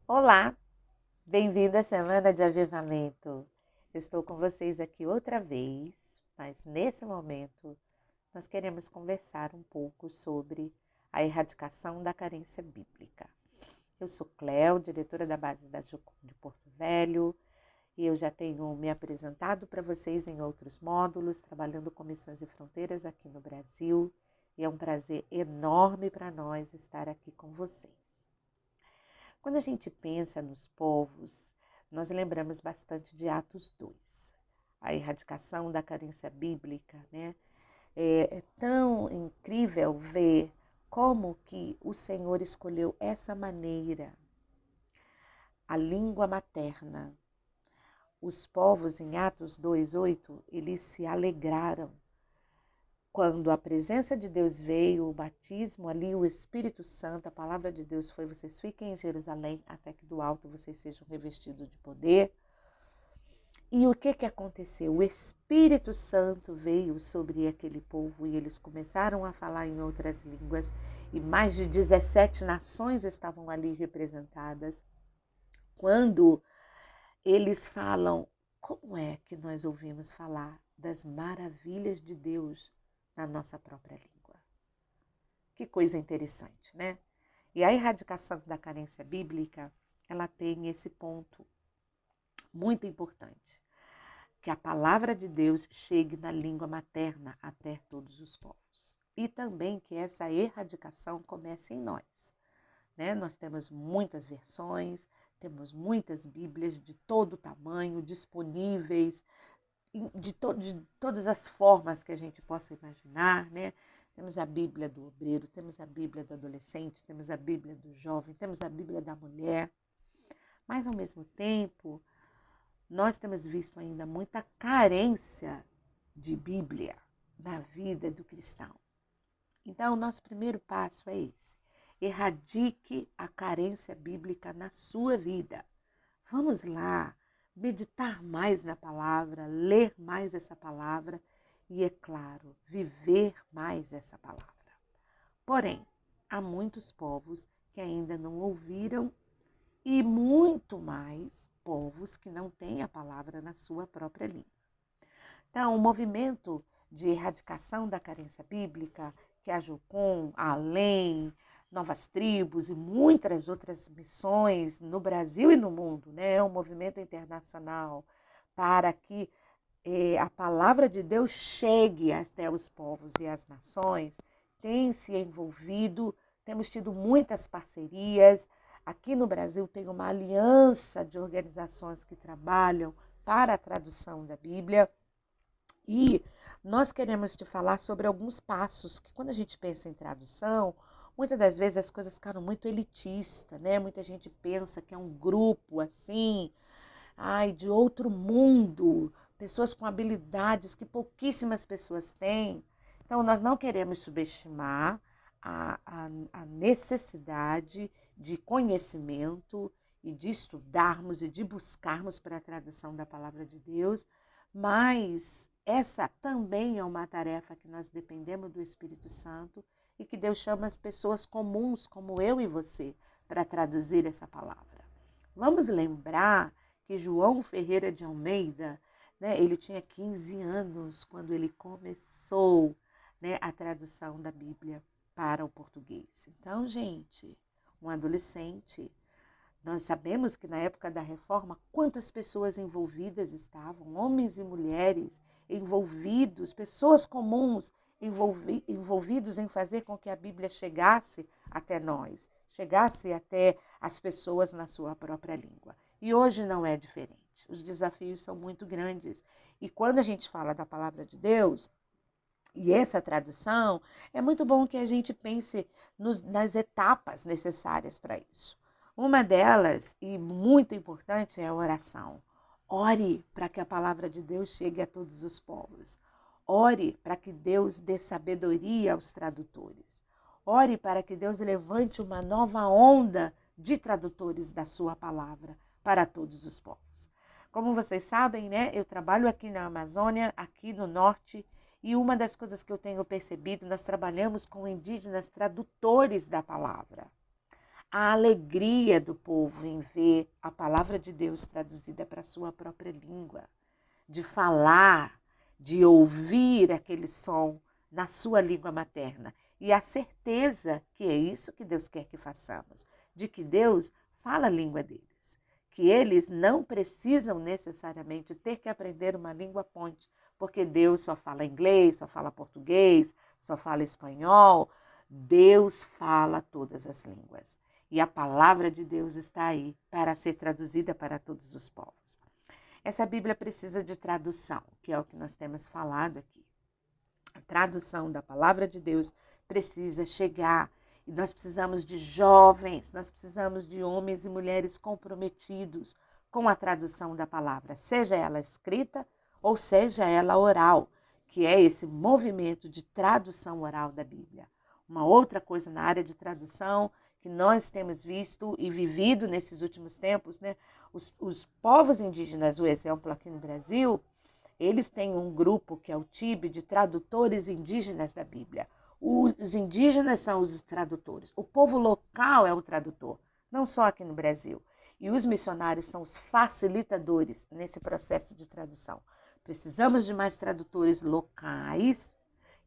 Olá, bem-vindo à Semana de Avivamento. Eu estou com vocês aqui outra vez, mas nesse momento nós queremos conversar um pouco sobre a erradicação da carência bíblica. Eu sou Cléo, diretora da base da Jucum de Porto Velho, e eu já tenho me apresentado para vocês em outros módulos, trabalhando com Missões e Fronteiras aqui no Brasil, e é um prazer enorme para nós estar aqui com vocês. Quando a gente pensa nos povos, nós lembramos bastante de Atos 2, a erradicação da carência bíblica, né? É tão incrível ver como que o Senhor escolheu essa maneira, a língua materna. Os povos em Atos 2:8, eles se alegraram quando a presença de Deus veio, o batismo ali, o Espírito Santo, a palavra de Deus foi: vocês fiquem em Jerusalém até que do alto vocês sejam revestidos de poder. E o que aconteceu? O Espírito Santo veio sobre aquele povo e eles começaram a falar em outras línguas, e mais de 17 nações estavam ali representadas. Quando eles falam, como é que nós ouvimos falar das maravilhas de Deus na nossa própria língua? Que coisa interessante, né? E a erradicação da carência bíblica, ela tem esse ponto muito importante, que a palavra de Deus chegue na língua materna até todos os povos. E também que essa erradicação comece em nós, né? Nós temos muitas versões, temos muitas Bíblias de todo tamanho, disponíveis, de todas as formas que a gente possa imaginar, né? Temos a Bíblia do obreiro, temos a Bíblia do adolescente, temos a Bíblia do jovem, temos a Bíblia da mulher. Mas, ao mesmo tempo, nós temos visto ainda muita carência de Bíblia na vida do cristão. Então, o nosso primeiro passo é esse: erradique a carência bíblica na sua vida. Vamos lá, meditar mais na palavra, ler mais essa palavra e, é claro, viver mais essa palavra. Porém, há muitos povos que ainda não ouviram e muito mais povos que não têm a palavra na sua própria língua. Então, o movimento de erradicação da carência bíblica, que a Jucum, a Além, Novas Tribos e muitas outras missões no Brasil e no mundo, né? É um movimento internacional para que a palavra de Deus chegue até os povos e as nações, tem se envolvido, temos tido muitas parcerias. Aqui no Brasil tem uma aliança de organizações que trabalham para a tradução da Bíblia. E nós queremos te falar sobre alguns passos que, quando a gente pensa em tradução, muitas das vezes as coisas ficaram muito elitistas, né? Muita gente pensa que é um grupo assim, de outro mundo, pessoas com habilidades que pouquíssimas pessoas têm. Então, nós não queremos subestimar a necessidade de conhecimento e de estudarmos e de buscarmos para a tradução da palavra de Deus, mas essa também é uma tarefa que nós dependemos do Espírito Santo e que Deus chama as pessoas comuns, como eu e você, para traduzir essa palavra. Vamos lembrar que João Ferreira de Almeida, né, ele tinha 15 anos quando ele começou, né, a tradução da Bíblia para o português. Então, gente, um adolescente. Nós sabemos que na época da Reforma, quantas pessoas envolvidas estavam, homens e mulheres envolvidos, pessoas comuns envolvidos em fazer com que a Bíblia chegasse até nós, chegasse até as pessoas na sua própria língua. E hoje não é diferente. Os desafios são muito grandes. E quando a gente fala da palavra de Deus, e essa tradução, é muito bom que a gente pense nas etapas necessárias para isso. Uma delas, e muito importante, é a oração. Ore para que a palavra de Deus chegue a todos os povos. Ore para que Deus dê sabedoria aos tradutores. Ore para que Deus levante uma nova onda de tradutores da sua palavra para todos os povos. Como vocês sabem, né, eu trabalho aqui na Amazônia, aqui no norte, e uma das coisas que eu tenho percebido, nós trabalhamos com indígenas tradutores da palavra. a alegria do povo em ver a palavra de Deus traduzida para a sua própria língua, de falar, de ouvir aquele som na sua língua materna. E a certeza que é isso que Deus quer que façamos, de que Deus fala a língua deles, que eles não precisam necessariamente ter que aprender uma língua ponte, porque Deus só fala inglês, só fala português, só fala espanhol. Deus fala todas as línguas. E a palavra de Deus está aí para ser traduzida para todos os povos. Essa Bíblia precisa de tradução, que é o que nós temos falado aqui. A tradução da palavra de Deus precisa chegar. E nós precisamos de jovens, nós precisamos de homens e mulheres comprometidos com a tradução da palavra, seja ela escrita ou seja ela oral, que é esse movimento de tradução oral da Bíblia. Uma outra coisa na área de tradução que nós temos visto e vivido nesses últimos tempos, né? Os povos indígenas, o exemplo aqui no Brasil, eles têm um grupo que é o TIB, de tradutores indígenas da Bíblia. Os indígenas são os tradutores. O povo local é o tradutor, não só aqui no Brasil. E os missionários são os facilitadores nesse processo de tradução. Precisamos de mais tradutores locais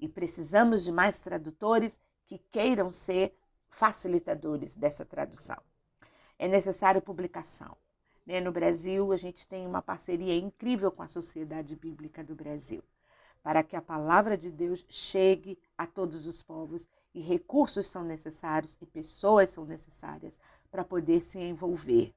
e precisamos de mais tradutores que queiram ser facilitadores dessa tradução. É necessário publicação. No Brasil, a gente tem uma parceria incrível com a Sociedade Bíblica do Brasil, para que a palavra de Deus chegue a todos os povos, e recursos são necessários e pessoas são necessárias para poder se envolver.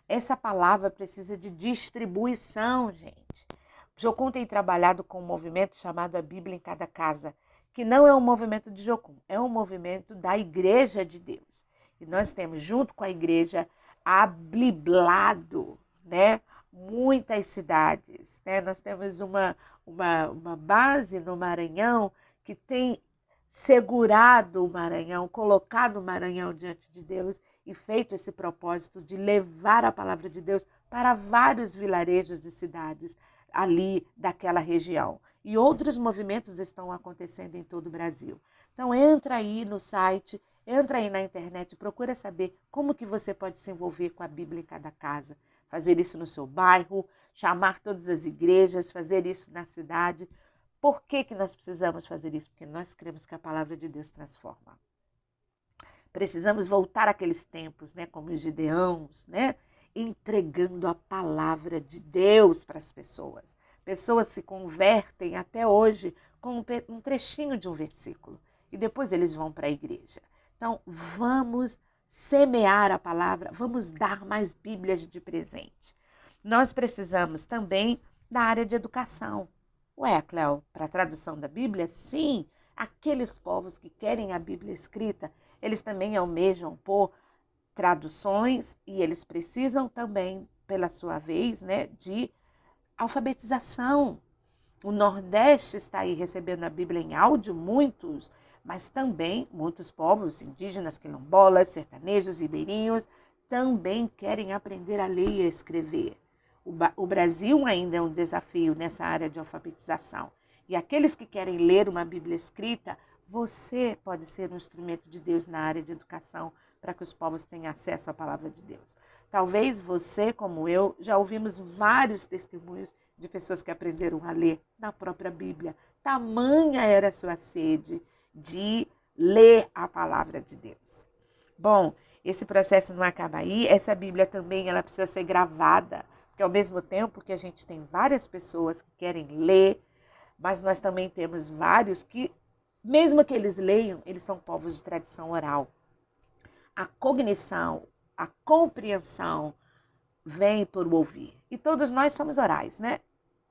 Essa palavra precisa de distribuição, gente. Jocum tem trabalhado com um movimento chamado A Bíblia em Cada Casa, que não é um movimento de Jocum, é um movimento da Igreja de Deus. E nós temos, junto com a igreja, abliblado, né, muitas cidades, né? Nós temos uma base no Maranhão que tem segurado o Maranhão, colocado o Maranhão diante de Deus e feito esse propósito de levar a palavra de Deus para vários vilarejos e cidades ali daquela região. E outros movimentos estão acontecendo em todo o Brasil. Então entra aí no site, entra aí na internet, procura saber como que você pode se envolver com a Bíblia em Cada Casa. Fazer isso no seu bairro, chamar todas as igrejas, fazer isso na cidade. Por que que nós precisamos fazer isso? Porque nós cremos que a palavra de Deus transforma. Precisamos voltar àqueles tempos, né, como os gideãos, né, entregando a palavra de Deus para as pessoas. Pessoas se convertem até hoje com um trechinho de um versículo e depois eles vão para a igreja. Então, vamos semear a palavra, vamos dar mais Bíblias de presente. Nós precisamos também da área de educação. Ué, Cléo, para a tradução da Bíblia? Sim, aqueles povos que querem a Bíblia escrita, eles também almejam por traduções e eles precisam também, pela sua vez, né, de alfabetização. O Nordeste está aí recebendo a Bíblia em áudio, muitos, mas também muitos povos indígenas, quilombolas, sertanejos, ribeirinhos, também querem aprender a ler e a escrever. O Brasil ainda é um desafio nessa área de alfabetização. E aqueles que querem ler uma Bíblia escrita, você pode ser um instrumento de Deus na área de educação para que os povos tenham acesso à palavra de Deus. Talvez você, como eu, já ouvimos vários testemunhos de pessoas que aprenderam a ler na própria Bíblia. Tamanha era a sua sede de ler a palavra de Deus. Bom, esse processo não acaba aí. Essa Bíblia também ela precisa ser gravada, porque ao mesmo tempo que a gente tem várias pessoas que querem ler, mas nós também temos vários que, mesmo que eles leiam, eles são povos de tradição oral. A cognição, a compreensão vem por ouvir. E todos nós somos orais, né?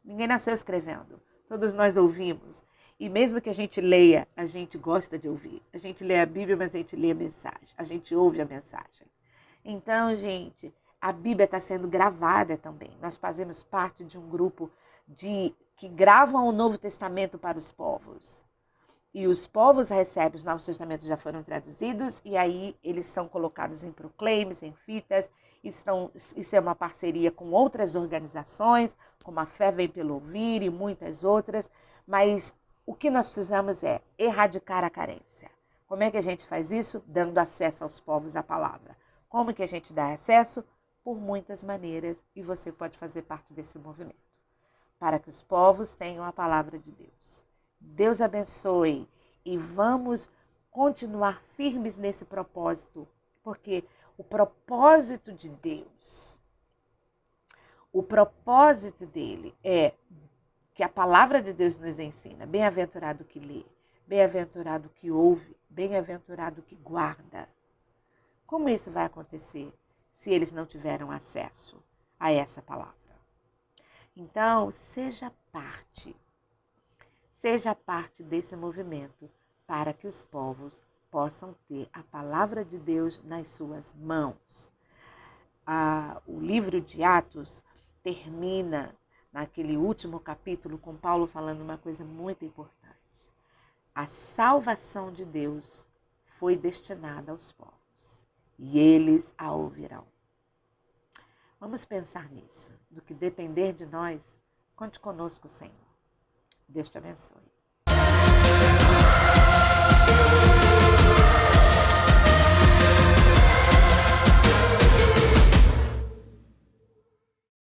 Ninguém nasceu escrevendo. Todos nós ouvimos. E mesmo que a gente leia, a gente gosta de ouvir. A gente lê a Bíblia, mas a gente lê a mensagem. A gente ouve a mensagem. Então, gente, a Bíblia está sendo gravada também. Nós fazemos parte de um grupo que gravam o Novo Testamento para os povos. E os povos recebem, os Novos Testamentos já foram traduzidos, e aí eles são colocados em proclaims, em fitas. Isso é uma parceria com outras organizações, como a Fé Vem Pelo Ouvir e muitas outras. Mas o que nós precisamos é erradicar a carência. Como é que a gente faz isso? Dando acesso aos povos à palavra. Como que a gente dá acesso? Por muitas maneiras, e você pode fazer parte desse movimento, para que os povos tenham a palavra de Deus. Deus abençoe e vamos continuar firmes nesse propósito, porque o propósito de Deus, o propósito dele é que a palavra de Deus nos ensina. Bem-aventurado que lê, bem-aventurado que ouve, bem-aventurado que guarda. Como isso vai acontecer se eles não tiveram acesso a essa palavra? Então, seja parte desse movimento para que os povos possam ter a palavra de Deus nas suas mãos. O livro de Atos termina naquele último capítulo com Paulo falando uma coisa muito importante. A salvação de Deus foi destinada aos povos e eles a ouvirão. Vamos pensar nisso. Do que depender de nós, conte conosco, Senhor. Deus te abençoe.